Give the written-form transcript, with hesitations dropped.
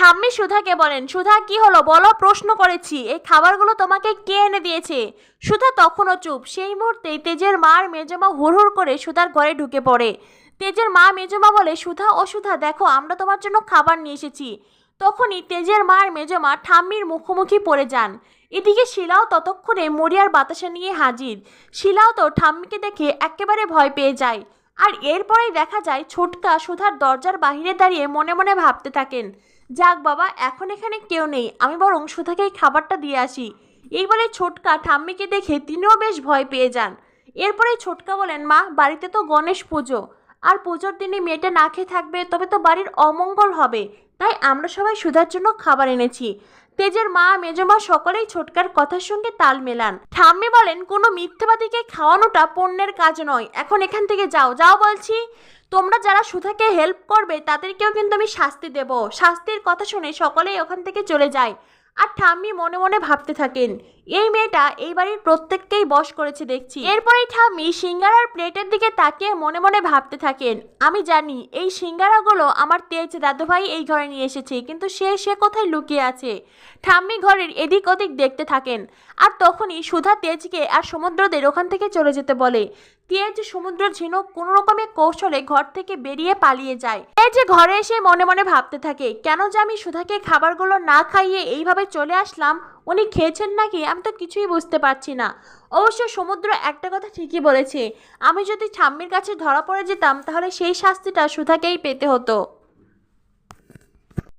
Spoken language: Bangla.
ঠাম্মি সুধাকে বলেন, সুধা কি হলো বলো, প্রশ্ন করেছি, এই খাবারগুলো তোমাকে কে এনে দিয়েছে? সুধা তখনও চুপ। সেই মুহূর্তেই তেজের মা আর মেজমা হুড়হুড় করে সুধার ঘরে ঢুকে পড়ে। তেজের মা মেজমা বলে, সুধা ও সুধা দেখো, আমরা তোমার জন্য খাবার নিয়ে এসেছি। তখনই তেজের মা আর মেজমা ঠাম্মির মুখোমুখি পড়ে যান। এদিকে শিলাও ততক্ষণে মরিয়ার বাতাসা নিয়ে হাজির। শিলাও তো ঠাম্মিকে দেখে একেবারে ভয় পেয়ে যায়। আর এরপরেই দেখা যায় ছোটকা সুধার দরজার বাহিরে দাঁড়িয়ে মনে মনে ভাবতে থাকেন, যাক বাবা, এখন এখানে কেউ নেই, আমি বরং সুধাকে এই খাবারটা দিয়ে আসি। এই বলে ছোটকা ঠাম্মিকে দেখে তিনিও বেশ ভয় পেয়ে যান। এরপরে ছোটকা বলেন, মা, বাড়িতে তো গণেশ পুজো, আর পুজোর দিনে মেয়েটা না খেয়ে থাকবে তবে তো বাড়ির অমঙ্গল হবে, তাই আমরা সবাই সুধার জন্য খাবার এনেছি। তেজের মা মেজমা সকলেই ছোটকার কথার সঙ্গে তাল মেলান। ঠাম্মি বলেন, কোনো মিথ্যাবাদীকে খাওয়ানোটা পুণ্যের কাজ নয়, এখন এখান থেকে যাও, যাও বলছি। তোমরা যারা সুধাকে হেল্প করবে তাদেরকেও কিন্তু আমি শাস্তি দেব। শাস্তির কথা শুনে সকলেই ওখান থেকে চলে যায়। আর ঠাম্মি মনে মনে ভাবতে থাকেন, এই মেয়েটা এই বাড়ির প্রত্যেককেই বশ করেছে দেখছি। এরপরেই ঠাম্মি সিঙ্গারার প্লেটের দিকে তাকিয়ে মনে মনে ভাবতে থাকেন, আমি জানি এই সিঙ্গারাগুলো আমার তেজ দাদুভাই এই ঘরে নিয়ে এসেছে, কিন্তু সে কোথায় লুকিয়ে আছে। ঠাম্মি ঘরের এদিক ওদিক দেখতে থাকেন। আর তখনই সুধা তেজকে আর সমুদ্রদের ওখান থেকে চলে যেতে বলে। তেজ, সমুদ্র, ঝিনুক কোনো রকমের কৌশলে ঘর থেকে বেরিয়ে পালিয়ে যায়। তেজ ঘরে এসে মনে মনে ভাবতে থাকে, কেন যে আমি সুধাকে খাবারগুলো না খাইয়ে এইভাবে চলে আসলাম, উনি খেয়েছেন নাকি আমি তো কিছুই বুঝতে পারছি না। অবশ্য সমুদ্র একটা কথা ঠিকই বলেছে, আমি যদি ঠাম্মির কাছে ধরা পড়ে যেতাম তাহলে সেই শাস্তিটা সুধাকেই পেতে হতো।